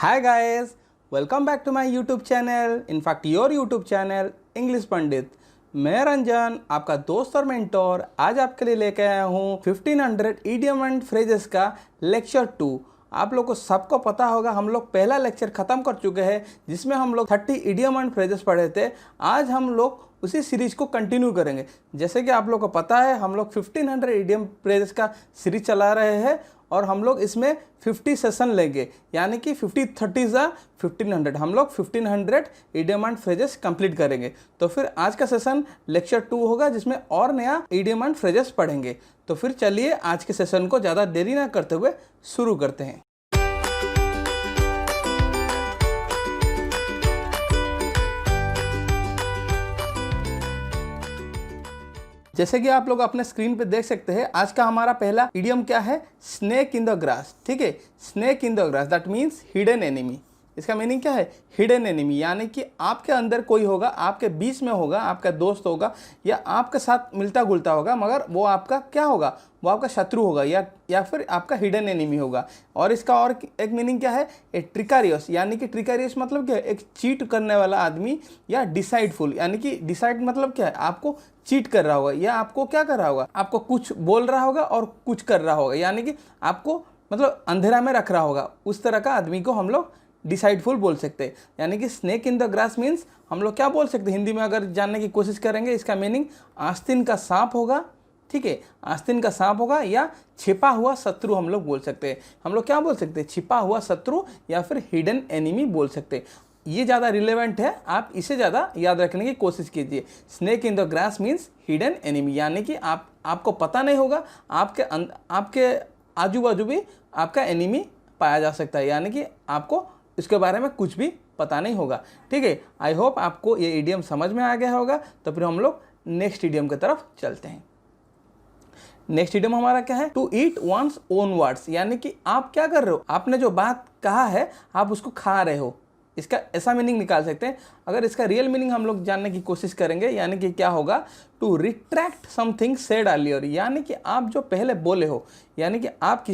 Hi guys, welcome back to my YouTube channel. In fact, your YouTube channel English Pandit. मैं रंजन, आपका दोस्त और mentor, आज आपके लिए लेके आया हूँ 1500 इडियम एंड फ्रेजेस का लेक्चर 2। आप लोग को सबको पता होगा, हम लोग पहला लेक्चर ख़त्म कर चुके हैं जिसमें हम लोग 30 इडियम एंड फ्रेजेस पढ़े थे। आज हम लोग उसी सीरीज को कंटिन्यू करेंगे। जैसे कि आप लोग को पता है, हम लोग 1500 इडियम फ्रेजेस का सीरीज चला रहे हैं और हम लोग इसमें 50 सेशन लेंगे, यानी कि 50 30 1500। हम लोग 1500 इडियम एंड फ्रेजेस कंप्लीट करेंगे। तो फिर आज का सेशन लेक्चर 2 होगा जिसमें और नया इडियम एंड फ्रेजेस पढ़ेंगे। तो फिर चलिए आज के सेशन को ज़्यादा देरी ना करते हुए शुरू करते हैं। जैसे कि आप लोग अपने स्क्रीन पे देख सकते हैं, आज का हमारा पहला इडियम क्या है? Snake in the grass. ठीक है, snake in the grass that means hidden enemy. इसका मीनिंग क्या है? हिडन एनिमी, यानी कि आपके अंदर कोई होगा, आपके बीच में होगा, आपका दोस्त होगा या आपके साथ मिलता जुलता होगा, मगर वो आपका क्या होगा? वो आपका शत्रु होगा या फिर आपका हिडन एनिमी होगा। और इसका और एक मीनिंग क्या है? ए ट्रिकारियस, यानी कि ट्रिकारियस मतलब क्या है? एक चीट करने वाला आदमी, या डिसाइडफुल, यानी कि डिसाइड मतलब क्या है? आपको चीट कर रहा होगा या आपको क्या कर रहा होगा? आपको कुछ बोल रहा होगा और कुछ कर रहा होगा, यानी कि आपको मतलब अंधेरा में रख रहा होगा। उस तरह का आदमी को हम लोग डिसाइडफुल बोल सकते हैं। यानी कि snake in the grass means हम लोग क्या बोल सकते हैं हिंदी में? अगर जानने की कोशिश करेंगे, इसका मीनिंग आस्तीन का सांप होगा। ठीक है, आस्तीन का सांप होगा या छिपा हुआ शत्रु हम लोग बोल सकते हैं। हम लोग क्या बोल सकते हैं? छिपा हुआ शत्रु या फिर हिडन एनिमी बोल सकते हैं। ये ज़्यादा रिलेवेंट है, आप इसे ज़्यादा याद रखने की कोशिश कीजिए। Snake in the grass means hidden enemy, यानी कि आपको पता नहीं होगा, आपके आजू बाजू भी आपका एनिमी पाया जा सकता है, यानी कि आपको इसके बारे में कुछ भी पता नहीं होगा। ठीक है, आई होप आपको ये इडियम समझ में आ गया होगा। तो फिर हम लोग नेक्स्ट इडियम की तरफ चलते हैं। नेक्स्ट इडियम हमारा क्या है? To eat one's own words, यानी कि आप क्या कर रहे हो? आपने जो बात कहा है आप उसको खा रहे हो। इसका ऐसा मीनिंग निकाल सकते हैं। अगर इसका रियल मीनिंग हम लोग जानने की कोशिश करेंगे, यानी कि क्या होगा? To retract something said earlier, यानी कि आप जो पहले बोले हो, यानी कि आप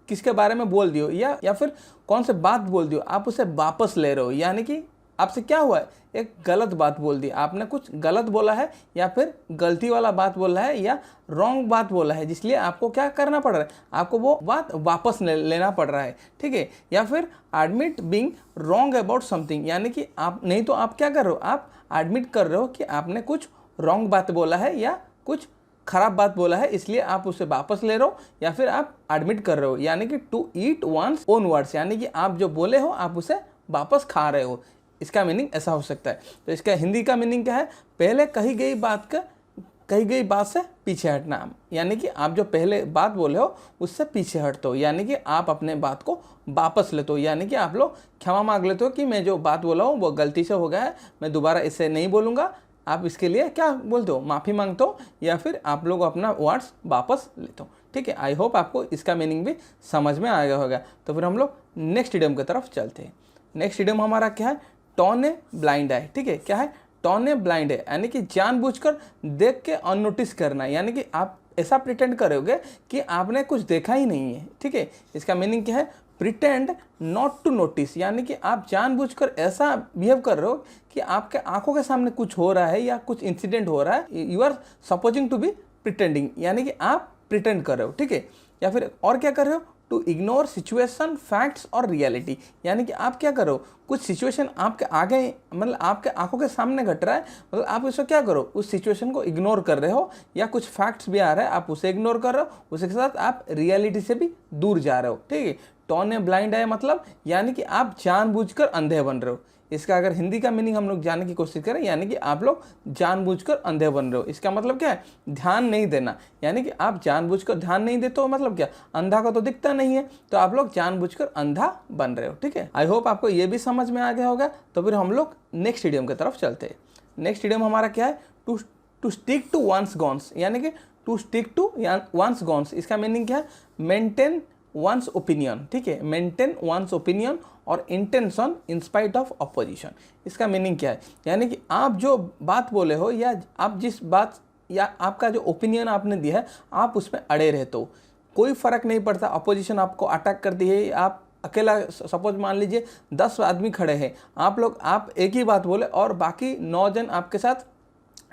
किसके बारे में बोल दियो या फिर कौन से बात बोल दियो, आप उसे वापस ले रहे हो। यानी कि आपसे क्या हुआ है? एक गलत बात बोल दी, आपने कुछ गलत बोला है या फिर गलती वाला बात बोला है या रॉन्ग बात बोला है, जिसलिए आपको क्या करना पड़ रहा है? आपको वो बात वापस लेना पड़ रहा है। ठीक है, या फिर admit being wrong about something, यानी कि आप नहीं तो आप क्या कर रहे हो? आप एडमिट कर रहे हो कि आपने कुछ रॉन्ग बात बोला है या कुछ खराब बात बोला है, इसलिए आप उसे वापस ले रहे हो या फिर आप एडमिट कर रहे हो। यानी कि to eat one's own words, यानी कि आप जो बोले हो आप उसे वापस खा रहे हो। इसका मीनिंग ऐसा हो सकता है। तो इसका हिंदी का मीनिंग क्या है? पहले कही गई बात से पीछे हटना, यानी कि आप जो पहले बात बोले हो उससे पीछे हटते हो, यानी कि आप अपने बात को वापस लेते हो। यानी कि आप लोग क्षमा मांग लेते हो कि मैं जो बात बोला हूँ वो गलती से हो गया है, मैं दोबारा इसे नहीं बोलूँगा। आप इसके लिए क्या बोलते हो? माफ़ी मांगते हो या फिर आप लोग अपना वर्ड्स वापस लेते हो। ठीक है, आई होप आपको इसका मीनिंग भी समझ में आ गया होगा। तो फिर हम लोग नेक्स्ट इडियम की तरफ चलते हैं। नेक्स्ट इडियम हमारा क्या है? टर्न ए ब्लाइंड आई। ठीक है, क्या है? टर्न ए ब्लाइंड आई, यानी कि जानबूझकर देख के अननोटिस करना, यानी कि आप ऐसा प्रिटेंड करोगे कि आपने कुछ देखा ही नहीं है। ठीक है, इसका मीनिंग क्या है? प्रिटेंड नॉट टू नोटिस, यानी कि आप जानबूझकर ऐसा बिहेव कर रहे हो कि आपके आंखों के सामने कुछ हो रहा है या कुछ इंसिडेंट हो रहा है। You are supposing to be pretending, यानी कि आप प्रिटेंड कर रहे हो। ठीक है, या फिर और क्या कर रहे हो? टू इग्नोर सिचुएशन फैक्ट्स और रियलिटी, यानी कि आप क्या करो? कुछ सिचुएशन आपके आगे मतलब आपके आंखों के सामने घट रहा है, मतलब आप उसको क्या करो? उस सिचुएशन को इग्नोर कर रहे हो, या कुछ फैक्ट्स भी आ रहा है आप उसे इग्नोर कर रहे हो, उसके साथ आप रियलिटी से भी दूर जा रहे हो। ठीक है, टर्न ए ब्लाइंड आई मतलब यानी कि आप जानबूझकर अंधे बन रहे हो। इसका अगर हिंदी का मीनिंग हम लोग जानने की कोशिश करें, यानी कि आप लोग जानबूझकर अंधे बन रहे हो। इसका मतलब क्या है? ध्यान नहीं देना, यानी कि आप जानबूझकर ध्यान नहीं देते हो। मतलब क्या? अंधा को तो दिखता नहीं है, तो आप लोग जानबूझकर अंधा बन रहे हो। ठीक है, आई होप आपको ये भी समझ में आ गया होगा। तो फिर हम लोग नेक्स्ट इडियम की तरफ चलते हैं। नेक्स्ट इडियम हमारा क्या है? To stick to one's guns, यानी कि to stick to one's guns. इसका मीनिंग क्या है? Maintain one's opinion. ठीक है, मेंटेन वंस ओपिनियन और intention in spite of opposition. इसका मीनिंग क्या है? यानी कि आप जो बात बोले हो या आप जिस बात या आपका जो ओपिनियन आपने दिया है आप उसमें अड़े रहते हो। कोई फर्क नहीं पड़ता, अपोजिशन आपको अटैक करती है, आप अकेला, सपोज मान लीजिए 10 आदमी खड़े हैं, आप एक ही बात बोले और बाकी 9 जन आपके साथ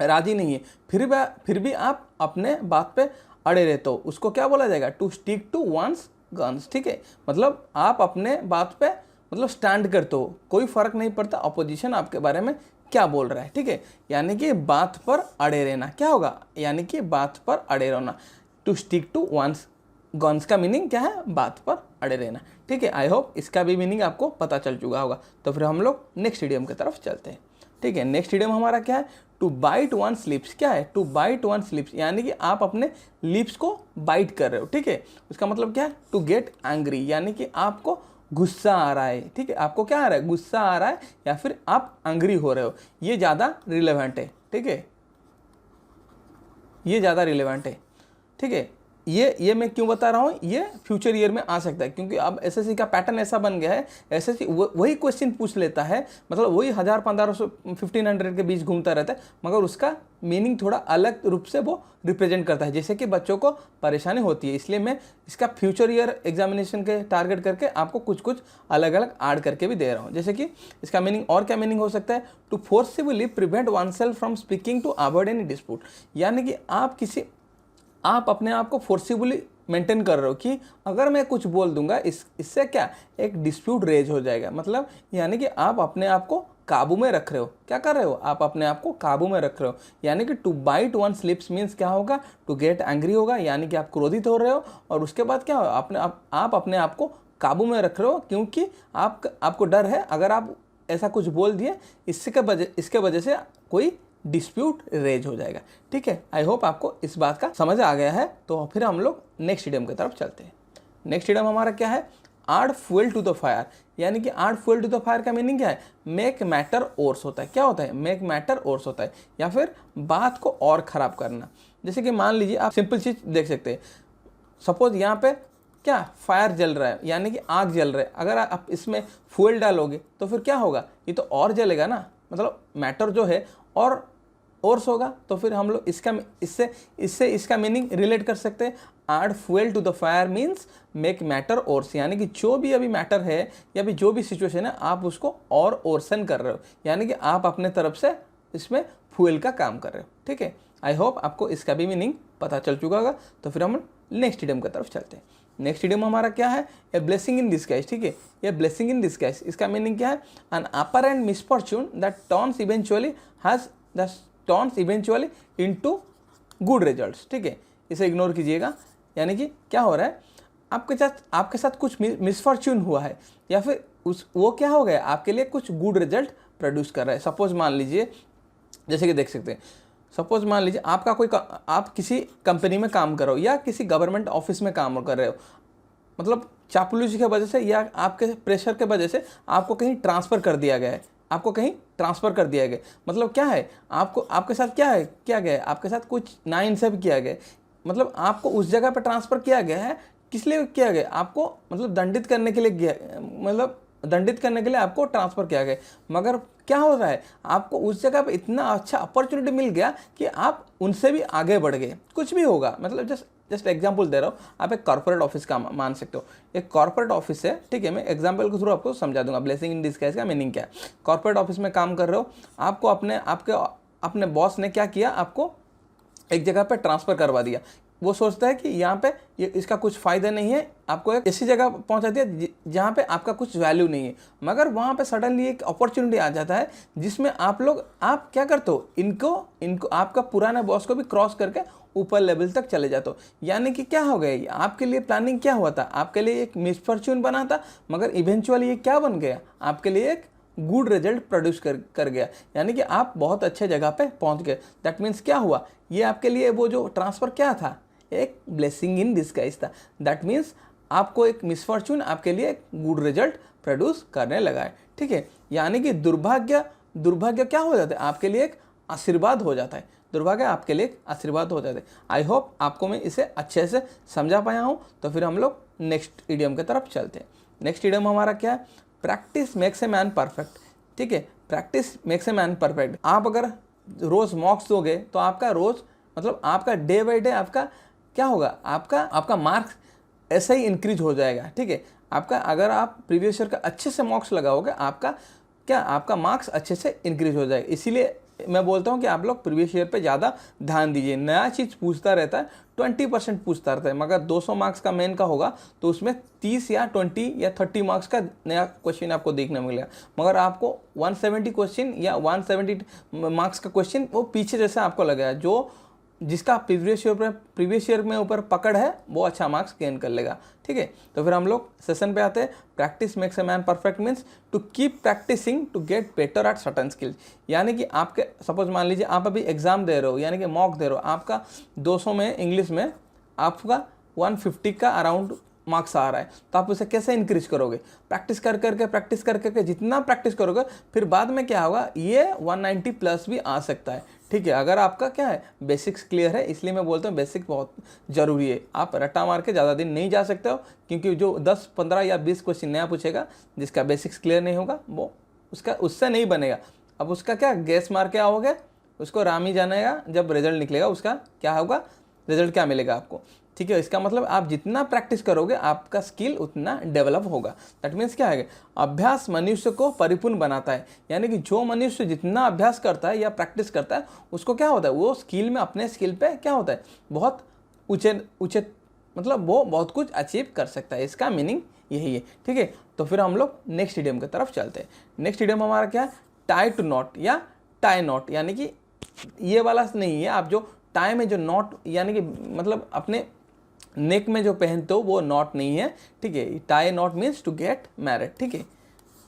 राजी नहीं है, फिर भी आप अपने बात पे अड़े रहते हो, उसको क्या बोला जाएगा? To stick to one's guns. ठीक है, मतलब आप अपने बात पे मतलब स्टैंड करते हो, कोई फर्क नहीं पड़ता अपोजिशन आपके बारे में क्या बोल रहा है। ठीक है, यानी कि बात पर अड़े रहना क्या होगा? यानी कि बात पर अड़े रहना। To stick to one's guns का मीनिंग क्या है? बात पर अड़े रहना। ठीक है, आई होप इसका भी मीनिंग आपको पता चल चुका होगा। तो फिर हम लोग नेक्स्ट इडियम की तरफ चलते हैं। ठीक है, नेक्स्ट इडियम हमारा क्या है? To bite one's lips. क्या है? टू बाइट वंस लिप्स, यानी कि आप अपने लिप्स को बाइट कर रहे हो। ठीक है, उसका मतलब क्या है? टू गेट एंग्री, यानी कि आपको गुस्सा आ रहा है। ठीक है, आपको क्या आ रहा है? गुस्सा आ रहा है या फिर आप एंग्री हो रहे हो। ये ज़्यादा रिलेवेंट है। ठीक है, ये ज़्यादा रिलेवेंट है। ठीक है, ये मैं क्यों बता रहा हूँ? ये फ्यूचर ईयर में आ सकता है, क्योंकि अब एसएससी का पैटर्न ऐसा बन गया है, एसएससी वही क्वेश्चन पूछ लेता है, मतलब वही 1000, 1500, 1500 के बीच घूमता रहता है, मगर उसका मीनिंग थोड़ा अलग रूप से वो रिप्रेजेंट करता है, जैसे कि बच्चों को परेशानी होती है। इसलिए मैं इसका फ्यूचर ईयर एग्जामिनेशन के टारगेट करके आपको कुछ अलग अलग ऐड करके भी दे रहा हूँ। जैसे कि इसका मीनिंग और क्या मीनिंग हो सकता है? To forcibly prevent oneself from speaking to avoid any dispute, यानी कि आप अपने आप को फोर्सिबली मेंटेन कर रहे हो कि अगर मैं कुछ बोल दूंगा इससे क्या एक डिस्प्यूट रेज हो जाएगा। मतलब यानी कि आप अपने आप को काबू में रख रहे हो। क्या कर रहे हो? आप अपने आप को काबू में रख रहे हो। यानी कि to bite one's lips means क्या होगा? टू गेट एंग्री होगा, यानी कि आप क्रोधित हो रहे हो। और उसके बाद क्या होगा? आप अपने आप को काबू में रख रहे हो, क्योंकि आपको डर है अगर आप ऐसा कुछ बोल दिए इसके वजह से कोई डिस्प्यूट रेज हो जाएगा। ठीक है, आई होप आपको इस बात का समझ आ गया है। तो फिर हम लोग नेक्स्ट इडियम की तरफ चलते हैं। नेक्स्ट इडियम हमारा क्या है? Add fuel to the fire, यानी कि add fuel to the fire का मीनिंग क्या है? मेक मैटर वर्स होता है। क्या होता है? मेक मैटर वर्स होता है, या फिर बात को और ख़राब करना। जैसे कि मान लीजिए आप सिंपल चीज़ देख सकते हैं, सपोज यहाँ पे क्या फायर जल रहा है, यानी कि आग जल रहा है, अगर आप इसमें फ्यूल डालोगे तो फिर क्या होगा? ये तो और जलेगा ना, मतलब मैटर जो है और होगा। तो फिर हम लोग इससे इसका मीनिंग रिलेट कर सकते हैं। Add fuel to the fire means make matter worse, यानी कि जो भी अभी मैटर है या भी जो भी सिचुएशन है आप उसको और ओरसन कर रहे हो, यानी कि आप अपने तरफ से इसमें फ्यूल का काम कर रहे हो। ठीक है, आई होप आपको इसका भी मीनिंग पता चल चुका होगा। तो फिर हम नेक्स्ट इडियम की तरफ चलते हैं। नेक्स्ट इडियम हमारा क्या है? A blessing in disguise. ठीक है, ये ब्लेसिंग इन डिस्गाइज, इसका मीनिंग क्या है? An apparent misfortune that turns eventually into good results. ठीक है, इसे इग्नोर कीजिएगा। यानी कि क्या हो रहा है? आपके साथ कुछ मिसफॉर्चून हुआ है, या फिर वो क्या हो गया? आपके लिए कुछ गुड रिजल्ट प्रोड्यूस कर रहा है। सपोज मान लीजिए, जैसे कि देख सकते हैं, सपोज मान लीजिए आप किसी कंपनी में काम कर रहे हो या किसी गवर्नमेंट ऑफिस में काम कर रहे हो, मतलब चापलूसी की वजह से या आपके प्रेशर के वजह से आपको कहीं ट्रांसफ़र कर दिया गया है। मतलब क्या है? आपके साथ किया गया है? आपके साथ कुछ नाइंसाफ़ी किया गया है, मतलब आपको उस जगह पर ट्रांसफ़र किया गया है। किस लिए किया गया? आपको मतलब दंडित करने के लिए आपको ट्रांसफ़र किया गया। मगर क्या हो रहा है? आपको उस जगह पे इतना अच्छा अपॉर्चुनिटी मिल गया कि आप उनसे भी आगे बढ़ गए। कुछ भी होगा, मतलब जस्ट एग्जांपल दे रहा हूँ। आप एक कॉर्पोरेट ऑफिस का मान सकते हो। एक कॉर्पोरेट ऑफिस है, ठीक है, मैं एग्जांपल के थ्रू आपको समझा दूंगा ब्लेसिंग इन डिस्गाइज का मीनिंग क्या है। कॉर्पोरेट ऑफिस में काम कर रहे हो, आपको अपने बॉस ने क्या किया? आपको एक जगह पे ट्रांसफ़र करवा दिया। वो सोचता है कि यहाँ पे इसका कुछ फ़ायदा नहीं है, आपको एक ऐसी जगह पहुँचा दिया जहाँ पे आपका कुछ वैल्यू नहीं है। मगर वहाँ पे सडनली एक अपॉर्चुनिटी आ जाता है जिसमें आप क्या करते हो? इनको आपका पुराना बॉस को भी क्रॉस करके ऊपर लेवल तक चले जाते हो। यानी कि क्या हो गया? आपके लिए प्लानिंग क्या हुआ था? आपके लिए एक मिसफॉर्चून बना था, मगर इवेंचुअली ये क्या बन गया? आपके लिए एक गुड रिजल्ट प्रोड्यूस कर गया। यानी कि आप बहुत अच्छे जगह पे पहुंच गए। दैट मीन्स क्या हुआ? ये आपके लिए वो जो ट्रांसफ़र क्या था? एक ब्लेसिंग इन डिस्गाइज था। दैट मीन्स आपको एक मिसफॉर्चून आपके लिए एक गुड रिजल्ट प्रोड्यूस करने लगा है। ठीक है, यानी कि दुर्भाग्य क्या हो जाता है? आपके लिए एक आशीर्वाद हो जाता है। दुर्भाग्य आपके लिए एक आशीर्वाद हो जाता है। आई होप आपको मैं इसे अच्छे से समझा पाया हूँ। तो फिर हम लोग नेक्स्ट इडियम की तरफ चलते हैं। नेक्स्ट इडियम हमारा क्या है? Practice makes a man perfect. ठीक है, practice makes a man perfect. आप अगर रोज़ मॉक्स दोगे तो आपका रोज़ मतलब आपका डे बाई डे आपका क्या होगा? आपका मार्क्स ऐसे ही इंक्रीज हो जाएगा। ठीक है, आपका अगर आप प्रीवियस ईयर का अच्छे से मार्क्स लगाओगे, आपका मार्क्स अच्छे से इंक्रीज हो जाएगा। इसीलिए मैं बोलता हूँ कि आप लोग प्रीवियस ईयर पे ज़्यादा ध्यान दीजिए। नया चीज़ पूछता रहता है, 20% पूछता रहता है, मगर 200 मार्क्स का मेन का होगा तो उसमें 30 या 20 या 30 मार्क्स का नया क्वेश्चन आपको देखने मिलेगा। मगर आपको 170 क्वेश्चन या 170 मार्क्स का क्वेश्चन वो पीछे जैसा आपको लगेगा। जो जिसका प्रीवियस ईयर में ऊपर पकड़ है वो अच्छा मार्क्स गेन कर लेगा। ठीक है, तो फिर हम लोग सेशन पे आते हैं। Practice makes a man perfect means to keep practising to get better at certain skills. यानी कि आपके सपोज मान लीजिए आप अभी एग्जाम दे रहे हो, यानी कि मॉक दे रहे हो, आपका 200 में इंग्लिश में आपका 150 का अराउंड मार्क्स आ रहा है, तो आप उसे कैसे इंक्रीज करोगे? प्रैक्टिस कर करके जितना प्रैक्टिस करोगे फिर बाद में क्या होगा, ये 190 प्लस भी आ सकता है। ठीक है, अगर आपका क्या है बेसिक्स क्लियर है। इसलिए मैं बोलता हूँ बेसिक बहुत ज़रूरी है। आप रट्टा मार के ज़्यादा दिन नहीं जा सकते हो, क्योंकि जो 10, 15 या 20 क्वेश्चन नया पूछेगा, जिसका बेसिक्स क्लियर नहीं होगा वो उससे नहीं बनेगा। अब उसका क्या गैस मार के आओगे, उसको राम ही जानेगा जब रिजल्ट निकलेगा उसका क्या होगा, रिजल्ट क्या मिलेगा आपको। ठीक है, इसका मतलब आप जितना प्रैक्टिस करोगे आपका स्किल उतना डेवलप होगा। दैट मीन्स क्या है, अभ्यास मनुष्य को परिपूर्ण बनाता है। यानी कि जो मनुष्य जितना अभ्यास करता है या प्रैक्टिस करता है उसको क्या होता है, वो स्किल में अपने स्किल पे क्या होता है, बहुत ऊंचे मतलब वो बहुत कुछ अचीव कर सकता है। इसका मीनिंग यही है। ठीक है, तो फिर हम लोग नेक्स्ट इडियम की तरफ चलते हैं। नेक्स्ट इडियम हमारा क्या है, टाई टू नॉट या टाई नॉट। यानी कि ये वाला नहीं है, आप जो टाई में जो नॉट यानी कि मतलब अपने नेक में जो पहनते हो वो नॉट नहीं है। ठीक है, tie knot means to get married. ठीक है,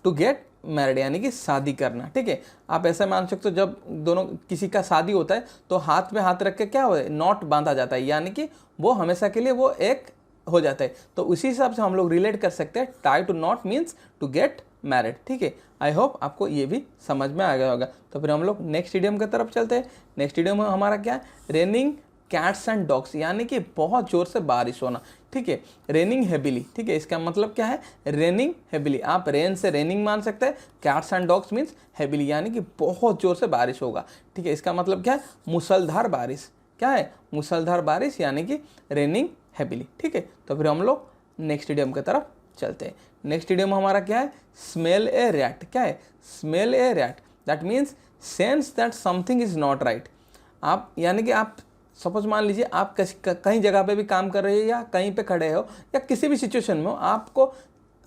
टू गेट मैरिड यानी कि शादी करना। ठीक है, आप ऐसा मान सकते हो जब दोनों किसी का शादी होता है तो हाथ में हाथ रख के क्या होता है, नॉट बांधा जाता है, यानी कि वो हमेशा के लिए वो एक हो जाता है। तो उसी हिसाब से हम लोग रिलेट कर सकते हैं, tie to knot means to get married. ठीक है, आई होप आपको ये भी समझ में आ गया होगा। तो फिर हम लोग नेक्स्ट इडियम की तरफ चलते हैं। नेक्स्ट इडियम में हमारा क्या है, रेनिंग कैट्स एंड डॉग्स, यानी कि बहुत जोर से बारिश होना। ठीक है, रेनिंग हेविली। ठीक है, इसका मतलब क्या है, रेनिंग हेविली। आप रेन से रेनिंग मान सकते हैं, cats and dogs means heavily, यानी कि बहुत जोर से बारिश होगा। ठीक है, इसका मतलब क्या है, मूसलाधार बारिश। क्या है, मूसलाधार बारिश यानी कि रेनिंग हेविली। ठीक है, तो फिर हम लोग नेक्स्ट इडियम की तरफ चलते हैं। नेक्स्ट इडियम हमारा क्या है, स्मेल ए रैट। क्या है, smell A rat, that means sense that something is not right. आप यानी कि आप सपोज मान लीजिए आप कहीं जगह पे भी काम कर रहे हो या कहीं पे खड़े हो या किसी भी सिचुएशन में हो, आपको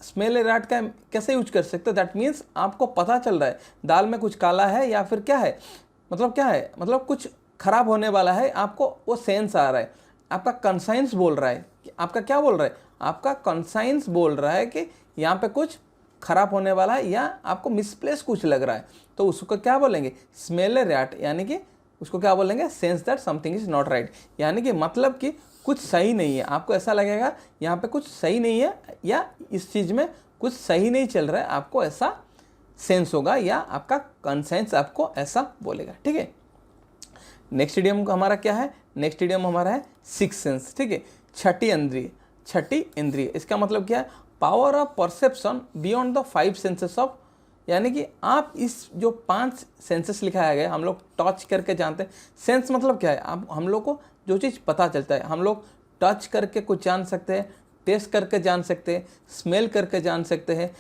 स्मेल ए रैट का कैसे यूज कर सकते हो, दैट मीन्स आपको पता चल रहा है दाल में कुछ काला है या फिर क्या है, मतलब क्या है, मतलब कुछ खराब होने वाला है, आपको वो सेंस आ रहा है, आपका कंसाइंस बोल रहा है। आपका क्या बोल रहा है, आपका कंसाइंस बोल रहा है कि यहाँ पे कुछ खराब होने वाला है या आपको मिसप्लेस कुछ लग रहा है, तो उसको क्या बोलेंगे, स्मेल ए रैट, यानी कि उसको क्या बोलेंगे, sense that something is not right. यानी कि मतलब कि कुछ सही नहीं है, आपको ऐसा लगेगा यहाँ पे कुछ सही नहीं है या इस चीज़ में कुछ सही नहीं चल रहा है, आपको ऐसा सेंस होगा या आपका कंसाइंस आपको ऐसा बोलेगा। ठीक है, नेक्स्ट इडियम हमारा क्या है, नेक्स्ट इडियम हमारा है सिक्स सेंस। ठीक है, छठी इंद्रिय। छठी इंद्रिय इसका मतलब क्या है, power of perception beyond the 5 senses of, यानी कि आप इस जो 5 सेंसेस लिखाया गया हम लोग टच करके जानते हैं। सेंस मतलब क्या है, आप हम लोग को जो चीज़ पता चलता है, हम लोग टच करके कुछ जान सकते हैं, टेस्ट करके जान सकते हैं, स्मेल करके जान सकते हैं,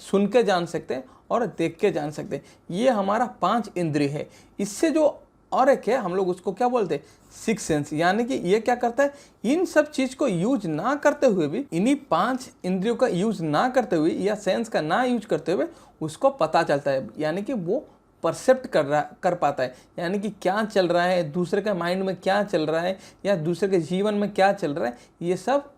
सुन के जान सकते हैं और देख के जान सकते हैं। ये हमारा 5 इंद्रिय है। इससे जो और एक है हम लोग उसको क्या बोलते हैं, सिक्स सेंस। यानी कि ये क्या करता है, इन सब चीज़ को यूज ना करते हुए भी, इन्हीं 5 इंद्रियों का यूज ना करते हुए या सेंस का ना यूज करते हुए उसको पता चलता है, यानी कि वो परसेप्ट कर पाता है, यानी कि क्या चल रहा है, दूसरे के माइंड में क्या चल रहा है या दूसरे के जीवन में क्या चल रहा है, ये सब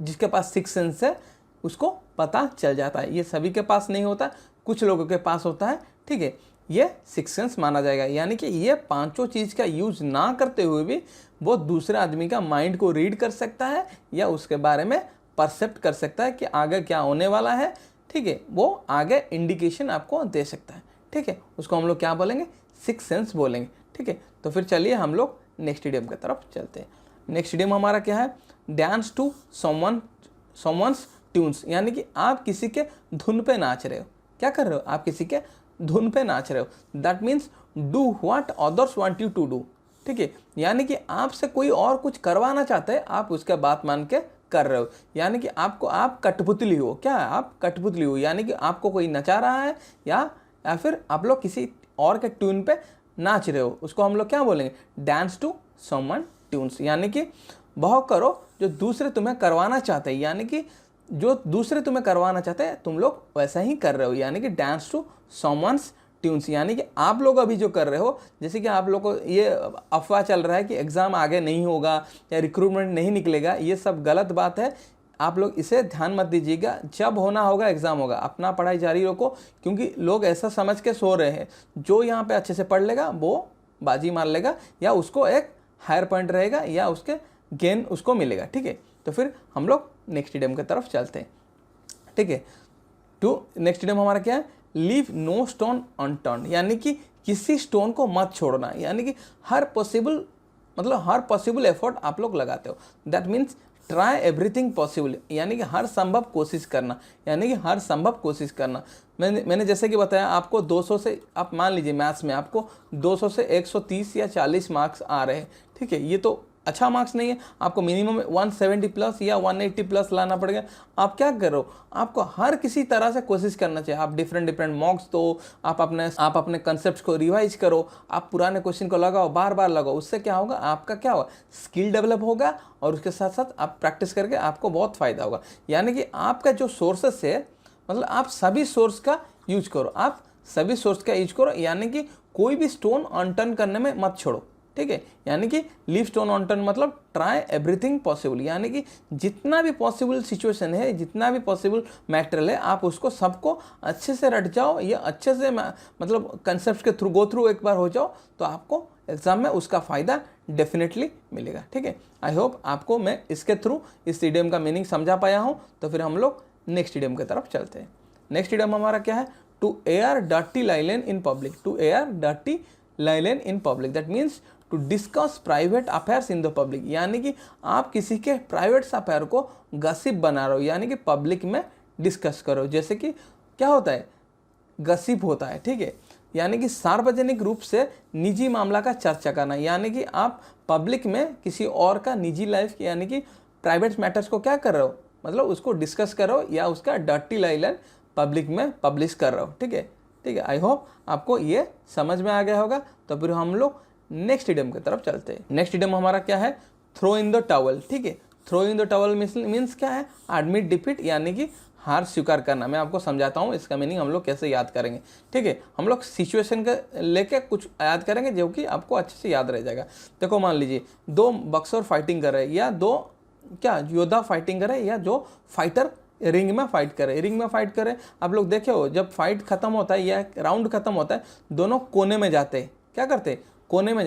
जिसके पास सिक्स सेंस है उसको पता चल जाता है। ये सभी के पास नहीं होता, कुछ लोगों के पास होता है। ठीक है, ये सिक्स सेंस माना जाएगा। यानी कि ये पांचों चीज़ का यूज ना करते हुए भी वो दूसरे आदमी का माइंड को रीड कर सकता है या उसके बारे में परसेप्ट कर सकता है कि आगे क्या होने वाला है। ठीक है, वो आगे इंडिकेशन आपको दे सकता है। ठीक है, उसको हम लोग क्या बोलेंगे, सिक्स सेंस बोलेंगे। ठीक है, तो फिर चलिए हम लोग नेक्स्ट इडियम की तरफ चलते हैं। नेक्स्ट इडियम हमारा क्या है, डांस टू समवन्स ट्यून्स, यानी कि आप किसी के धुन पे नाच रहे हो। क्या कर रहे हो, आप किसी के धुन पे नाच रहे हो। That means do what others want you to do. ठीक है, यानी कि आपसे कोई और कुछ करवाना चाहता है, आप उसका बात मान के कर रहे हो, यानी कि आप कठपुतली हो। क्या आप कठपुतली हो, यानी कि आपको कोई नचा रहा है या फिर आप लोग किसी और के ट्यून पे नाच रहे हो, उसको हम लोग क्या बोलेंगे, डांस टू समवन ट्यून्स। यानी कि वह करो जो दूसरे तुम्हें करवाना चाहते हैं, यानी कि जो दूसरे तुम्हें करवाना चाहते हैं तुम लोग वैसा ही कर रहे हो, यानी कि डांस टू समवन्स ट्यून्स। यानी कि आप लोग अभी जो कर रहे हो, जैसे कि आप लोग को ये अफवाह चल रहा है कि एग्ज़ाम आगे नहीं होगा या रिक्रूटमेंट नहीं निकलेगा, ये सब गलत बात है। आप लोग इसे ध्यान मत दीजिएगा। जब होना होगा एग्ज़ाम होगा, अपना पढ़ाई जारी रखो, क्योंकि लोग ऐसा समझ के सो रहे हैं जो यहाँ पे अच्छे से पढ़ लेगा वो बाजी मार लेगा, या उसको एक हायर पॉइंट रहेगा, या उसके गेन उसको मिलेगा। ठीक है, तो फिर हम लोग नेक्स्ट इडियम की तरफ चलते हैं। ठीक है, तो नेक्स्ट इडियम हमारा क्या है, लीव नो स्टोन अनटर्न, यानी कि किसी स्टोन को मत छोड़ना, यानी कि हर पॉसिबल एफर्ट आप लोग लगाते हो। That means try everything possible, यानी कि हर संभव कोशिश करना, यानी कि हर संभव कोशिश करना। मैंने जैसे कि बताया आपको 200 से, आप मान लीजिए मैथ्स में आपको 200 से 130 या 40 मार्क्स आ रहे हैं। ठीक है, ये तो अच्छा मार्क्स नहीं है, आपको मिनिमम 170 प्लस या 180 प्लस लाना पड़ेगा। आप क्या करो, आपको हर किसी तरह से कोशिश करना चाहिए। आप डिफरेंट मॉक्स दो, आप अपने कंसेप्ट को रिवाइज करो, आप पुराने क्वेश्चन को लगाओ, बार बार लगाओ। उससे क्या होगा, आपका क्या होगा, स्किल डेवलप होगा, और उसके साथ साथ आप प्रैक्टिस करके आपको बहुत फ़ायदा होगा। यानी कि आपका जो सोर्सेस है, मतलब आप सभी सोर्स का यूज करो, यानी कि कोई भी स्टोन अनटर्न करने में मत छोड़ो। ठीक है, यानी कि लीव स्टोन अनटर्न मतलब ट्राई एवरीथिंग पॉसिबल, यानी कि जितना भी पॉसिबल सिचुएशन है, जितना भी पॉसिबल मैटेरियल है, आप उसको सबको अच्छे से रट जाओ, या अच्छे से मतलब कंसेप्ट के गो थ्रू एक बार हो जाओ, तो आपको एग्जाम में उसका फ़ायदा डेफिनेटली मिलेगा। ठीक है, आई होप आपको मैं इसके थ्रू इस इडियम का मीनिंग समझा पाया हूँ। तो फिर हम लोग नेक्स्ट इडियम की तरफ चलते हैं। नेक्स्ट इडियम हमारा क्या है, to air dirty linen in public. To air dirty linen in public, that means to discuss private affairs in the public, यानी कि आप किसी के प्राइवेट अफेयर को गसिप बना रहे हो, यानी कि पब्लिक में डिस्कस करो। जैसे कि क्या होता है, गसिप होता है। ठीक है, यानी कि सार्वजनिक रूप से निजी मामला का चर्चा करना, यानी कि आप पब्लिक में किसी और का निजी लाइफ, यानी कि प्राइवेट मैटर्स को क्या कर रहे हो, मतलब उसको डिस्कस करो, या उसका डर्टी लाइलन पब्लिक में पब्लिश कर रहे हो। ठीक है, आई होप आपको ये समझ में आ गया होगा। तो फिर हम लोग नेक्स्ट इडियम की तरफ चलते हैं। नेक्स्ट इडियम हमारा क्या है, थ्रो इन द टॉवल। ठीक है, throw in the towel means क्या है, एडमिट डिफीट, यानी कि हार स्वीकार करना। मैं आपको समझाता हूँ इसका मीनिंग हम लोग कैसे याद करेंगे। ठीक है, हम लोग सिचुएशन का लेके कुछ याद करेंगे जो कि आपको अच्छे से याद रह जाएगा। देखो, मान लीजिए दो बॉक्सर फाइटिंग कर रहे हैं, या दो क्या योद्धा फाइटिंग कर रहे हैं, या जो फाइटर रिंग में फाइट करे। आप लोग देखे हो, जब फाइट खत्म होता है या राउंड खत्म होता है, दोनों कोने में जाते हैं। क्या करते हैं, कोने में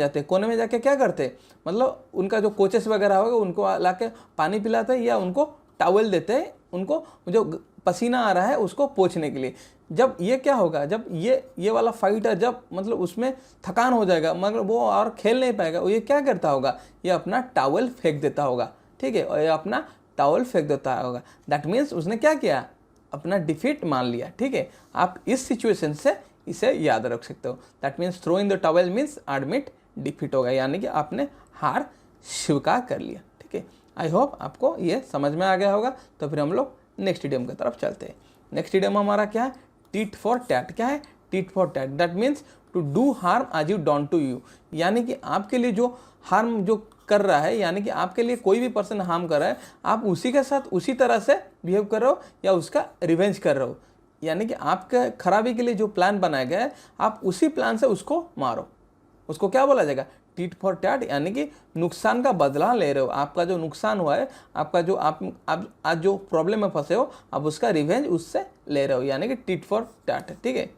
जाके क्या करते, मतलब उनका जो कोचेस वगैरह होगा उनको लाके पानी पिलाते हैं, या उनको टॉवल देते हैं, उनको जो पसीना आ रहा है उसको पोंछने के लिए। जब ये क्या होगा, जब ये वाला फाइट है, जब मतलब उसमें थकान हो जाएगा, मगर वो और खेल नहीं पाएगा, वो ये क्या करता होगा, ये अपना टॉवल फेंक देता होगा। ठीक है, और ये अपना टॉवल फेंक देता होगा। दैट मीन्स उसने क्या किया, अपना डिफीट मान लिया। ठीक है, आप इस सिचुएशन से इसे याद रख सकते हो। That means throw in the towel means admit defeat होगा, यानी कि आपने हार स्वीकार कर लिया। ठीक है, आई होप आपको ये समझ में आ गया होगा। तो फिर हम लोग नेक्स्ट इडियम की तरफ चलते हैं। नेक्स्ट इडियम हमारा क्या है, टिट फॉर टैट। क्या है, tit for tat, that means to do harm as you don't to you, यानी कि आपके लिए जो हार्म जो कर रहा है, यानी कि आपके लिए कोई भी पर्सन हार्म कर रहा है, आप उसी के साथ उसी तरह से बिहेव कर रहे हो, या उसका रिवेंज कर रहे हो। यानी कि आपके खराबी के लिए जो प्लान बनाया गया है, आप उसी प्लान से उसको मारो। उसको क्या बोला जाएगा, टिट फॉर टैट, यानी कि नुकसान का बदला ले रहे हो। आपका जो नुकसान हुआ है, आपका जो आप आज जो प्रॉब्लम में फंसे हो, आप उसका रिवेंज उससे ले रहे हो, यानी कि टिट फॉर टैट। ठीक है,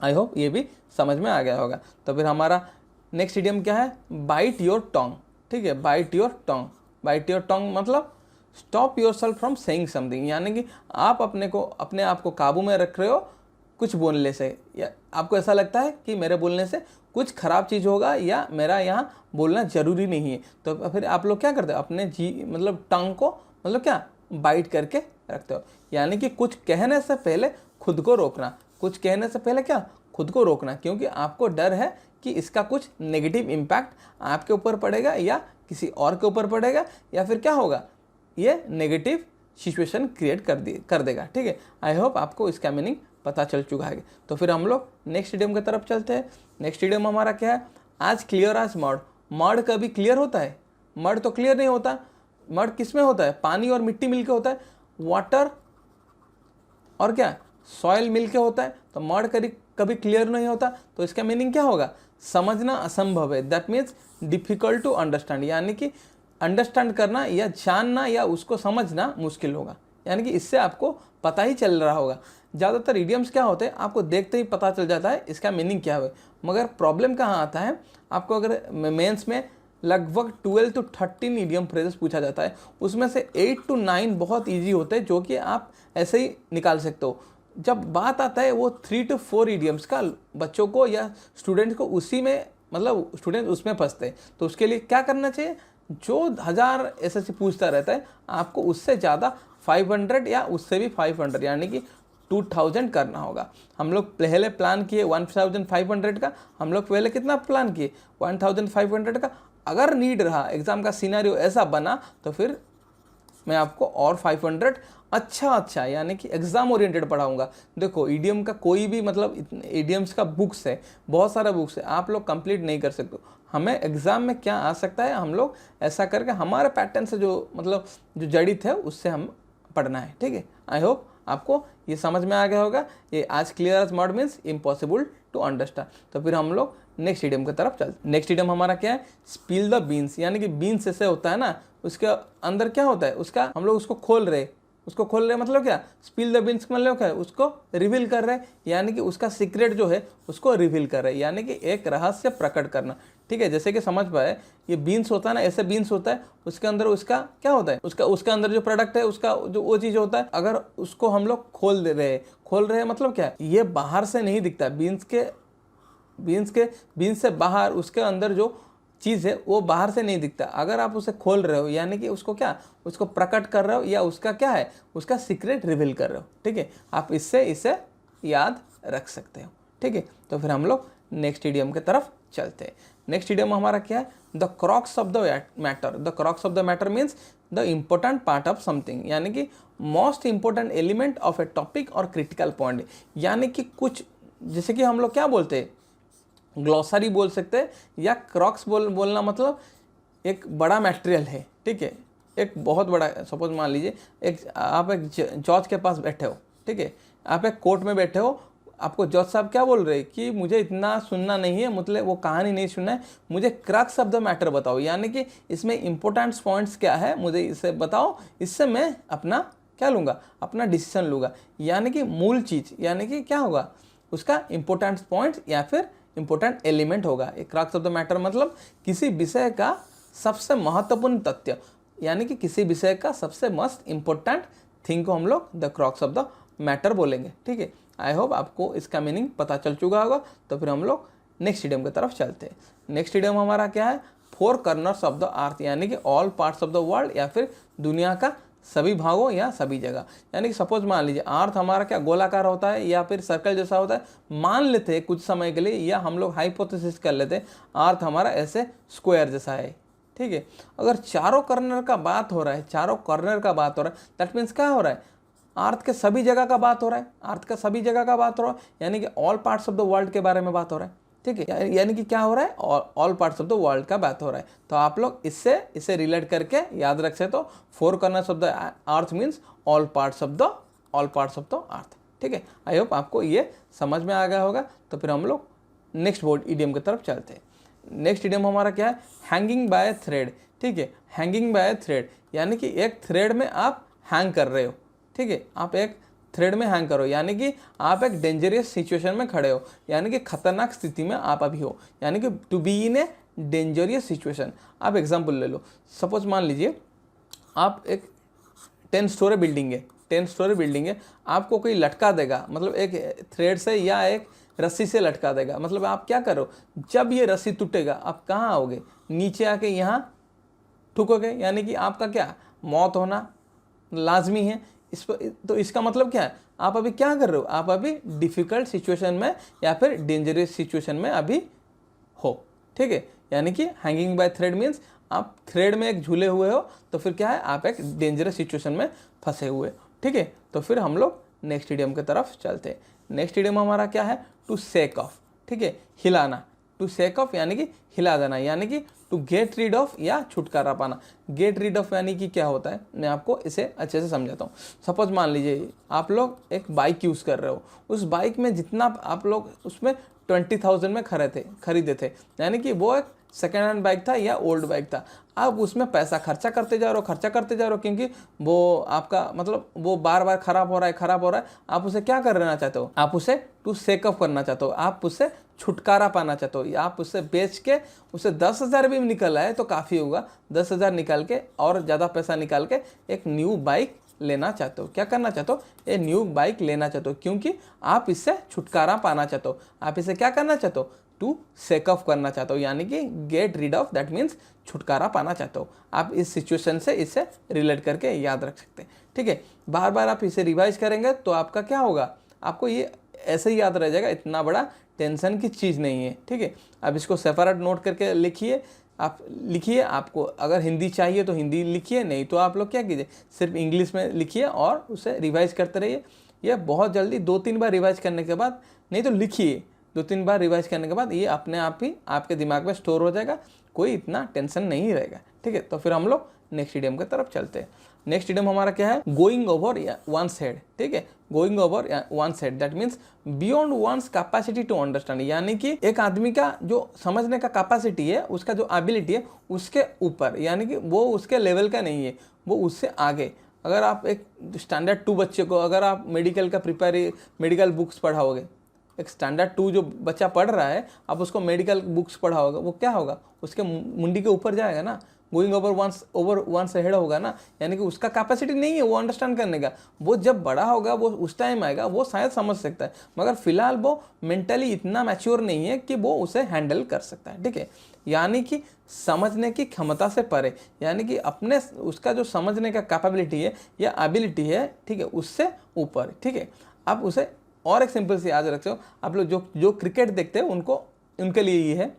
आई होप ये भी समझ में आ गया होगा। तो फिर हमारा नेक्स्ट इडियम क्या है, बाइट योर टंग। ठीक है, बाइट योर टंग मतलब stop your self from saying something, यानी कि आप अपने आप को काबू में रख रहे हो कुछ बोलने से, या आपको ऐसा लगता है कि मेरे बोलने से कुछ खराब चीज़ होगा, या मेरा यहाँ बोलना ज़रूरी नहीं है। तो फिर आप लोग क्या करते हो, अपने मतलब टंग को मतलब क्या बाइट करके रखते हो, यानी कि कुछ कहने से पहले खुद को रोकना, क्योंकि आपको डर है कि इसका कुछ नेगेटिव इम्पैक्ट आपके ऊपर पड़ेगा, या किसी और के ऊपर पड़ेगा, या फिर क्या होगा, ये नेगेटिव सिचुएशन क्रिएट कर देगा। ठीक है, आई होप आपको इसका मीनिंग पता चल चुका है। तो फिर हम लोग नेक्स्ट इडियम की तरफ चलते हैं। नेक्स्ट इडियम हमारा क्या है, आज क्लियर आज मड। मड कभी क्लियर होता है? मड तो क्लियर नहीं होता। मड किस में होता है? पानी और मिट्टी मिलके होता है। वाटर और क्या, सॉइल मिलके होता है। तो मड कभी क्लियर नहीं होता। तो इसका मीनिंग क्या होगा? समझना असंभव है। That means difficult to understand, यानी कि अंडरस्टैंड करना या जानना या उसको समझना मुश्किल होगा। यानी कि इससे आपको पता ही चल रहा होगा। ज़्यादातर इडियम्स क्या होते हैं, आपको देखते ही पता चल जाता है इसका मीनिंग क्या है। मगर प्रॉब्लम कहाँ आता है, आपको अगर मेंस में लगभग 12 to 13 इडियम फ्रेजेस पूछा जाता है, उसमें से 8 to 9 बहुत इजी होते हैं, जो कि आप ऐसे ही निकाल सकते हो। जब बात आता है वो 3 to 4 इडियम्स का, बच्चों को या स्टूडेंट्स को उसी में, मतलब स्टूडेंट उसमें फंसते हैं। तो उसके लिए क्या करना चाहिए, जो 1000 एसएससी पूछता रहता है, आपको उससे ज़्यादा 500 या उससे भी 500 यानी कि 2000 करना होगा। हम लोग पहले प्लान किए 1500 का, हम लोग पहले कितना प्लान किए 1500 का। अगर नीड रहा, एग्ज़ाम का सिनेरियो ऐसा बना, तो फिर मैं आपको और 500 अच्छा यानी कि एग्ज़ाम ओरिएंटेड पढ़ाऊंगा। देखो ईडीएम का कोई भी, मतलब ईडीएम्स का बुक्स है, बहुत सारा बुक्स है, आप लोग कंप्लीट नहीं कर सकते। हमें एग्ज़ाम में क्या आ सकता है, हम लोग ऐसा करके हमारे पैटर्न से जो मतलब जो जड़ित है उससे हम पढ़ना है। ठीक है, आई होप आपको ये समझ में आ गया होगा। ये आज clear as mud means impossible to understand. तो फिर हम लोग नेक्स्ट इडियम की तरफ चलते। नेक्स्ट इडियम हमारा क्या है, स्पिल द बीन्स। यानी कि बीन्स ऐसे होता है ना, उसके अंदर क्या होता है, उसका हम लोग उसको खोल रहे मतलब क्या, स्पिल द बीन्स मतलब क्या है, उसको रिवील कर रहे, यानी कि उसका सीक्रेट जो है उसको रिवील कर रहे, यानी कि एक रहस्य प्रकट करना। ठीक है, जैसे कि समझ पाए, ये बीन्स होता है ना, ऐसे बीन्स होता है, उसके अंदर उसका क्या होता है, उसका अंदर जो प्रोडक्ट है, उसका जो वो चीज़ होता है, अगर उसको हम लोग खोल रहे मतलब क्या है, ये बाहर से नहीं दिखता। बीन्स से बाहर उसके अंदर जो चीज़ है वो बाहर से नहीं दिखता। अगर आप उसे खोल रहे हो, यानी कि उसको क्या, उसको प्रकट कर रहे हो, या उसका क्या है, उसका सीक्रेट रिवील कर रहे हो। ठीक है, आप इसे याद रख सकते हो। ठीक है, तो फिर हम लोग नेक्स्ट इडियम की तरफ चलते हैं। नेक्स्ट इडियम हमारा क्या है, the Crocs of the matter. The Crocs of the matter means the important part of something, यानी कि most important element of A topic और क्रिटिकल पॉइंट। यानी कि कुछ, जैसे कि हम लोग क्या बोलते हैं, ग्लॉसरी बोल सकते हैं, या क्रॉक्स बोलना मतलब एक बड़ा मटेरियल है। ठीक है, एक बहुत बड़ा, सपोज मान लीजिए आप एक जज के पास बैठे हो। ठीक है, आप एक कोर्ट में बैठे हो, आपको जज साहब क्या बोल रहे हैं कि मुझे इतना सुनना नहीं है, मतलब वो कहानी नहीं सुनना है, मुझे क्रक्स ऑफ द मैटर बताओ, यानी कि इसमें इंपॉर्टेंट पॉइंट्स क्या है मुझे इसे बताओ, इससे मैं अपना क्या लूँगा, अपना डिसीजन लूँगा। यानी कि मूल चीज़, यानी कि क्या होगा, उसका इंपॉर्टेंट पॉइंट या फिर इंपॉर्टेंट एलिमेंट होगा। एक क्रक्स ऑफ द मैटर मतलब किसी विषय का सबसे महत्वपूर्ण तथ्य, यानी कि किसी विषय का सबसे मस्त इंपॉर्टेंट थिंग को हम लोग the crux of the matter बोलेंगे। ठीक है, आई होप आपको इसका मीनिंग पता चल चुका होगा। तो फिर हम लोग नेक्स्ट इडियम की तरफ चलते हैं। नेक्स्ट इडियम हमारा क्या है, four corners of the earth, यानी कि all parts of the world, या फिर दुनिया का सभी भागों या सभी जगह। यानी कि सपोज मान लीजिए अर्थ हमारा क्या गोलाकार होता है या फिर सर्कल जैसा होता है, मान लेते हैं कुछ समय के लिए, या हम लोग हाइपोथेसिस कर लेते हैं अर्थ हमारा ऐसे स्क्वायर जैसा है। ठीक है, अगर चारों कॉर्नर का बात हो रहा है, दैट मीन्स क्या हो रहा है, अर्थ के सभी जगह का बात हो रहा है, यानी कि all parts of the world के बारे में बात हो रहा है। ठीक है, यानी कि क्या हो रहा है, all parts of the world का बात हो रहा है। तो आप लोग इसे रिलेट करके याद रख सकते, तो four corners of the earth means all parts of the earth. ठीक है, आई होप आपको ये समझ में आ गया होगा। तो फिर हम लोग नेक्स्ट वर्ड इडियम की तरफ चलते हैं। नेक्स्ट इडियम हमारा क्या है, हैंगिंग बाय थ्रेड। ठीक है, हैंगिंग बाय थ्रेड यानी कि एक थ्रेड में आप हैंग कर रहे हो। ठीक है, आप एक थ्रेड में हैंग करो, यानी कि आप एक डेंजरियस सिचुएशन में खड़े हो, यानी कि खतरनाक स्थिति में आप अभी हो, यानी कि to be in a dangerous situation. आप एग्जांपल ले लो, सपोज मान लीजिए आप एक 10 स्टोरी बिल्डिंग है, आपको कोई लटका देगा, मतलब एक थ्रेड से या एक रस्सी से लटका देगा। मतलब आप क्या करो, जब ये रस्सी टूटेगा आप कहाँ आओगे, नीचे आके यहाँ ठुकोगे, यानी कि आपका क्या मौत होना लाजमी है। तो इसका मतलब क्या है, आप अभी क्या कर रहे हो, आप अभी डिफ़िकल्ट सिचुएशन में या फिर डेंजरस सिचुएशन में अभी हो। ठीक है, यानी कि हैंगिंग बाय थ्रेड मीन्स आप थ्रेड में एक झूले हुए हो तो फिर क्या है, आप एक डेंजरस सिचुएशन में फंसे हुए। ठीक है, तो फिर हम लोग नेक्स्ट इडियम की तरफ चलते हैं। नेक्स्ट इडियम हमारा क्या है, टू शेक ऑफ। ठीक है, हिलाना। टू शेक ऑफ यानी कि हिला देना, यानी कि टू गेट रीड ऑफ या छुटकारा पाना। गेट रीड ऑफ यानी कि क्या होता है, मैं आपको इसे अच्छे से समझाता हूँ। सपोज मान लीजिए आप लोग एक बाइक यूज़ कर रहे हो, उस बाइक में जितना आप लोग उसमें 20,000 में खरीदे थे, यानी कि वो एक सेकेंड हैंड बाइक था या ओल्ड बाइक था। आप उसमें पैसा खर्चा करते जा रहे हो क्योंकि वो आपका मतलब वो बार बार खराब हो रहा है। आप उसे क्या करना चाहते हो, आप उसे टू शेक ऑफ करना चाहते हो, आप उससे छुटकारा पाना चाहते हो। या आप उससे बेच के उसे 10,000 भी निकल आए तो काफ़ी होगा, 10,000 निकाल के और ज़्यादा पैसा निकाल के एक न्यू बाइक लेना चाहते हो। क्या करना चाहते हो, ये न्यू बाइक लेना चाहते हो, क्योंकि आप इससे छुटकारा पाना चाहते हो। आप इसे क्या करना चाहते हो, टू शेक ऑफ करना चाहते हो, यानी कि get rid of, that means छुटकारा पाना चाहते हो। आप इस सिचुएशन से इससे रिलेट करके याद रख सकते हैं। ठीक है, बार बार आप इसे रिवाइज करेंगे तो आपका क्या होगा, आपको ये ऐसे ही याद रह जाएगा, इतना बड़ा टेंशन की चीज़ नहीं है। ठीक है, अब इसको सेपरेट नोट करके लिखिए, आप लिखिए। आपको अगर हिंदी चाहिए तो हिंदी लिखिए, नहीं तो आप लोग क्या कीजिए, सिर्फ इंग्लिश में लिखिए और उसे रिवाइज करते रहिए। यह बहुत जल्दी 2-3 बार रिवाइज करने के बाद, नहीं तो लिखिए, 2-3 बार रिवाइज करने के बाद ये अपने आप ही आपके दिमाग में स्टोर हो जाएगा, कोई इतना टेंशन नहीं रहेगा। ठीक है, तो फिर हम लोग नेक्स्ट इडियम की तरफ चलते हैं। नेक्स्ट इडियम हमारा क्या है, गोइंग ओवर वंस हेड। ठीक है, going over one's head, that means beyond one's capacity to understand, यानी कि एक आदमी का जो समझने का कैपेसिटी है, उसका जो एबिलिटी है, उसके ऊपर, यानी कि वो उसके लेवल का नहीं है, वो उससे आगे। अगर आप एक स्टैंडर्ड 2 बच्चे को, अगर आप मेडिकल बुक्स पढ़ाओगे, एक स्टैंडर्ड 2 जो बच्चा पढ़ रहा है, आप उसको मेडिकल बुक्स पढ़ाओगे, वो क्या होगा, उसके मुंडी के ऊपर जाएगा ना, गोइंग ओवर वंस हेड होगा ना, यानी कि उसका कैपेसिटी नहीं है वो अंडरस्टैंड करने का। वो जब बड़ा होगा, वो उस टाइम आएगा, वो शायद समझ सकता है, मगर फिलहाल वो मेंटली इतना मैच्योर नहीं है कि वो उसे हैंडल कर सकता है। ठीक है, यानी कि समझने की क्षमता से परे, यानी कि अपने उसका जो समझने का कैपेबिलिटी है या एबिलिटी है, ठीक है, उससे ऊपर। ठीक है, आप उसे और एक सिंपल से याद रखते हो, आप लोग जो क्रिकेट देखते हैं उनके लिए ये है,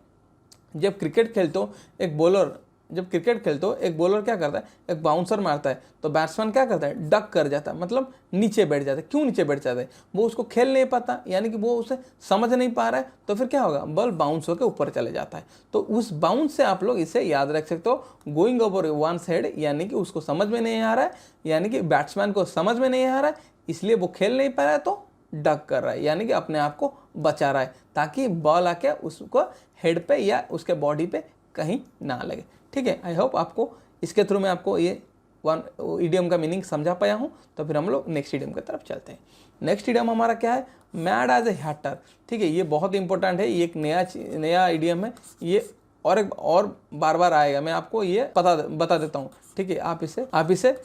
जब क्रिकेट खेलते हो एक बॉलर क्या करता है, एक बाउंसर मारता है तो बैट्समैन क्या करता है, डक कर जाता है, मतलब नीचे बैठ जाता है। क्यों नीचे बैठ जाता है, वो उसको खेल नहीं पाता, यानी कि वो उसे समझ नहीं पा रहा है, तो फिर क्या होगा, बॉल बाउंस होकर ऊपर चले जाता है। तो उस बाउंस से आप लोग इसे याद रख सकते हो, गोइंग ओवर वंस हेड, यानी कि उसको समझ में नहीं आ रहा है, यानी कि बैट्समैन को समझ में नहीं आ रहा है, इसलिए वो खेल नहीं पा रहा है, तो डक कर रहा है, यानी कि अपने आप को बचा रहा है, ताकि बॉल आके उसको हेड पे या उसके बॉडी पे कहीं ना लगे। ठीक है, आई होप आपको इसके थ्रू मैं आपको ये वन इडियम का मीनिंग समझा पाया हूँ। तो फिर हम लोग नेक्स्ट इडियम की तरफ चलते हैं। नेक्स्ट इडियम हमारा क्या है, मैड एज ए हैटर। ठीक है, ये बहुत इंपॉर्टेंट है, ये एक नया इडियम है, ये और बार बार आएगा, मैं आपको ये बता देता हूँ। ठीक है, आप इसे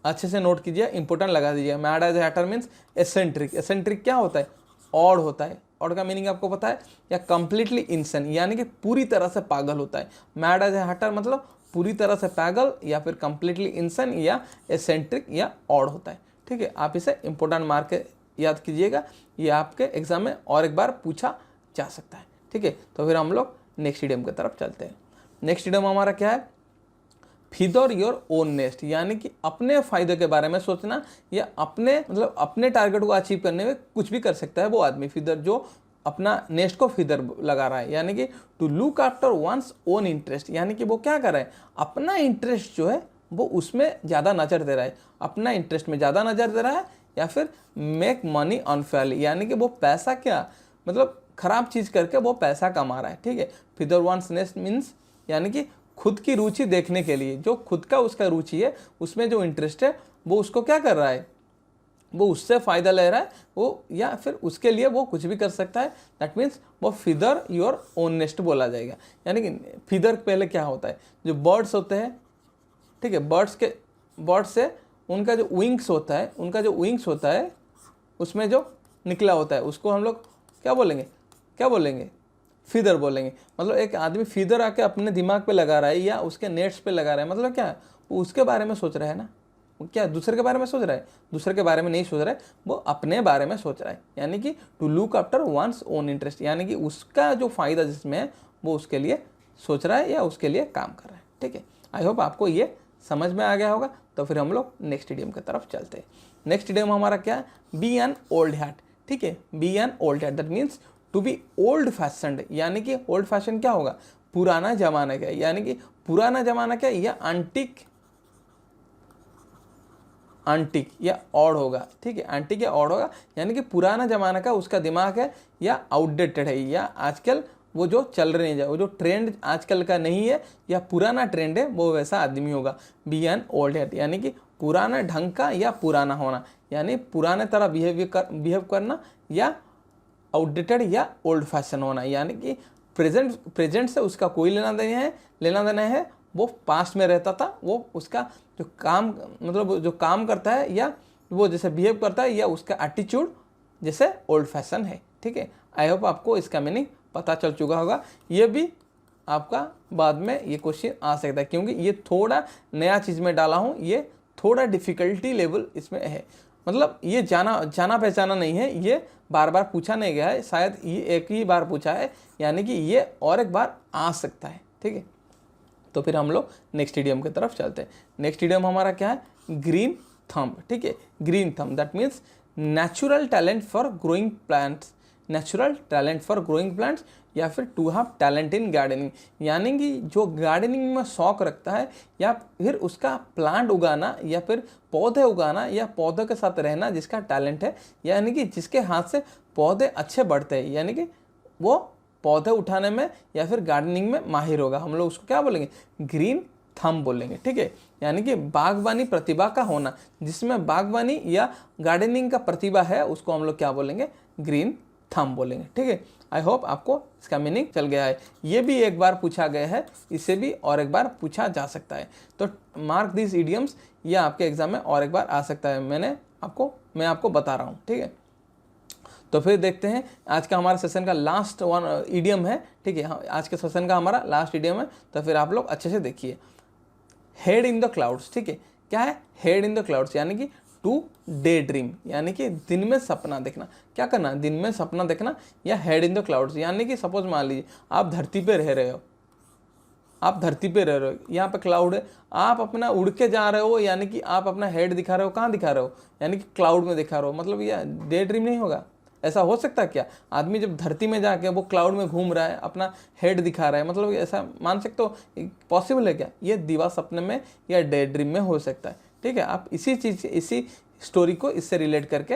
अच्छे से नोट कीजिए, इंपॉर्टेंट लगा दीजिए। Mad as a hatter means eccentric. Eccentric क्या होता है, ऑड होता है। ऑड का मीनिंग आपको पता है, या कंप्लीटली इंसन, यानी कि पूरी तरह से पागल होता है। मैड एज ए हैटर मतलब पूरी तरह से पागल, या फिर कंप्लीटली इंसन, या एसेंट्रिक, या ऑड होता है। ठीक है, आप इसे इंपॉर्टेंट मार्क के याद कीजिएगा, ये आपके एग्जाम में और एक बार पूछा जा सकता है। ठीक है, तो फिर हम लोग नेक्स्ट इडियम की तरफ चलते हैं। नेक्स्ट इडियम हमारा क्या है, फीदर योर ओन नेस्ट, यानी कि अपने फायदे के बारे में सोचना, या अपने टारगेट को अचीव करने में कुछ भी कर सकता है वो आदमी। फीदर जो अपना नेस्ट को फीदर लगा रहा है, यानी कि to look after one's own interest, यानी कि वो क्या कर रहा है, अपना इंटरेस्ट जो है वो उसमें ज़्यादा नज़र दे रहा है, अपना इंटरेस्ट में ज़्यादा नज़र दे रहा है, या फिर मेक मनी अनफेयरली, यानी कि वो पैसा क्या मतलब खराब चीज़ करके वो पैसा कमा रहा है। ठीक है, फीदर वंस नेस्ट मीन्स यानी कि खुद की रुचि देखने के लिए, जो खुद का उसका रुचि है, उसमें जो इंटरेस्ट है, वो उसको क्या कर रहा है, वो उससे फ़ायदा ले रहा है, वो या फिर उसके लिए वो कुछ भी कर सकता है। दैट मीन्स वो फीदर योर ओन नेस्ट बोला जाएगा। यानी कि फीदर पहले क्या होता है, जो बर्ड्स होते हैं, ठीक है, बर्ड्स से उनका जो विंग्स होता है, उसमें जो निकला होता है, उसको हम लोग क्या बोलेंगे, फीदर बोलेंगे। मतलब एक आदमी फीदर आके अपने दिमाग पे लगा रहा है या उसके नेट्स पे लगा रहा है, मतलब क्या, वो उसके बारे में सोच रहा है ना, वो क्या दूसरे के बारे में सोच रहा है, दूसरे के बारे में नहीं सोच रहा है, वो अपने बारे में सोच रहा है। यानी कि to look after one's own interest, यानी कि उसका जो फायदा जिसमें है वो उसके लिए सोच रहा है या उसके लिए काम कर रहा है। ठीक है, आई होप आपको ये समझ में आ गया होगा। तो फिर हम लोग नेक्स्ट इडियम की तरफ चलते हैं। नेक्स्ट इडियम हमारा क्या है, बी एन ओल्ड हैट, ठीक है, be an old hat that means to be old fashioned, यानी कि ओल्ड फैशन क्या होगा, पुराना जमाना क्या, यानी कि पुराना जमाना क्या, या आंटिक या ऑड होगा, ठीक है, आंटिक या ऑड होगा, यानी कि पुराना जमाना का उसका दिमाग है या आउटडेटेड है, या आजकल वो जो चल रहे हैं, वो जो ट्रेंड आजकल का नहीं है या पुराना ट्रेंड है, वो वैसा आदमी होगा। बी एन ओल्ड हैट यानी कि पुराना ढंग का या पुराना होना, यानी पुराने तरह बिहेव करना, या आउटडेटेड या ओल्ड फैशन होना, यानी कि प्रेजेंट से उसका कोई लेना देना है, वो पास्ट में रहता था, वो उसका जो काम मतलब जो काम करता है या वो जैसे बिहेव करता है या उसका एटीट्यूड जैसे ओल्ड फैशन है, ठीक है। आई होप आपको इसका मीनिंग पता चल चुका होगा। ये भी आपका बाद में ये क्वेश्चन आ सकता है, क्योंकि ये थोड़ा नया चीज़ में डाला हूँ, ये थोड़ा डिफ़िकल्टी लेवल इसमें है, मतलब ये जाना पहचाना नहीं है, ये बार बार पूछा नहीं गया है, शायद ये एक ही बार पूछा है, यानी कि ये और एक बार आ सकता है, ठीक है। तो फिर हम लोग नेक्स्ट इडियम की तरफ चलते हैं। नेक्स्ट इडियम हमारा क्या है, ग्रीन थंब, ठीक है, green thumb that means natural talent for growing plants, natural talent for growing plants, या फिर to have talent in gardening, यानी कि जो गार्डनिंग में शौक रखता है या फिर उसका प्लांट उगाना या फिर पौधे उगाना या पौधों के साथ रहना, जिसका टैलेंट है, यानी कि जिसके हाथ से पौधे अच्छे बढ़ते हैं, यानी कि वो पौधे उठाने में या फिर गार्डनिंग में माहिर होगा, हम लोग उसको क्या बोलेंगे, ग्रीन थंब बोलेंगे, ठीक है। यानी कि बागवानी प्रतिभा का होना, जिसमें बागवानी या गार्डनिंग का प्रतिभा है, उसको हम लोग क्या बोलेंगे, ग्रीन थंब बोलेंगे, ठीक है। आई होप आपको इसका मीनिंग चल गया है। ये भी एक बार पूछा गया है, इसे भी और एक बार पूछा जा सकता है, तो मार्क दिस इडियम्स, ये आपके एग्जाम में और एक बार आ सकता है, मैं आपको बता रहा हूँ, ठीक है। तो फिर देखते हैं, आज का हमारा सेशन का लास्ट वन इडियम है, ठीक है, आज के सेशन का हमारा लास्ट इडियम है, तो फिर आप लोग अच्छे से देखिए। हेड इन द क्लाउड्स, ठीक है, क्या है, हेड इन द क्लाउड्स, यानी कि टू डे ड्रीम, यानी कि दिन में सपना देखना, क्या करना, दिन में सपना देखना, या हेड इन द क्लाउड्स, यानी कि सपोज मान लीजिए आप धरती पे रह रहे हो, यहाँ पे क्लाउड है, आप अपना उड़ के जा रहे हो, यानी कि आप अपना हेड दिखा रहे हो, कहाँ दिखा रहे हो, यानी कि क्लाउड में दिखा रहे हो, मतलब ये डे ड्रीम नहीं होगा। ऐसा हो सकता है क्या, आदमी जब धरती में जाके वो क्लाउड में घूम रहा है, अपना हेड दिखा रहा है, मतलब ऐसा मान सकते हो, पॉसिबल है क्या, ये दिवा सपने में या डे ड्रीम में हो सकता है, ठीक है। आप इसी स्टोरी को इससे रिलेट करके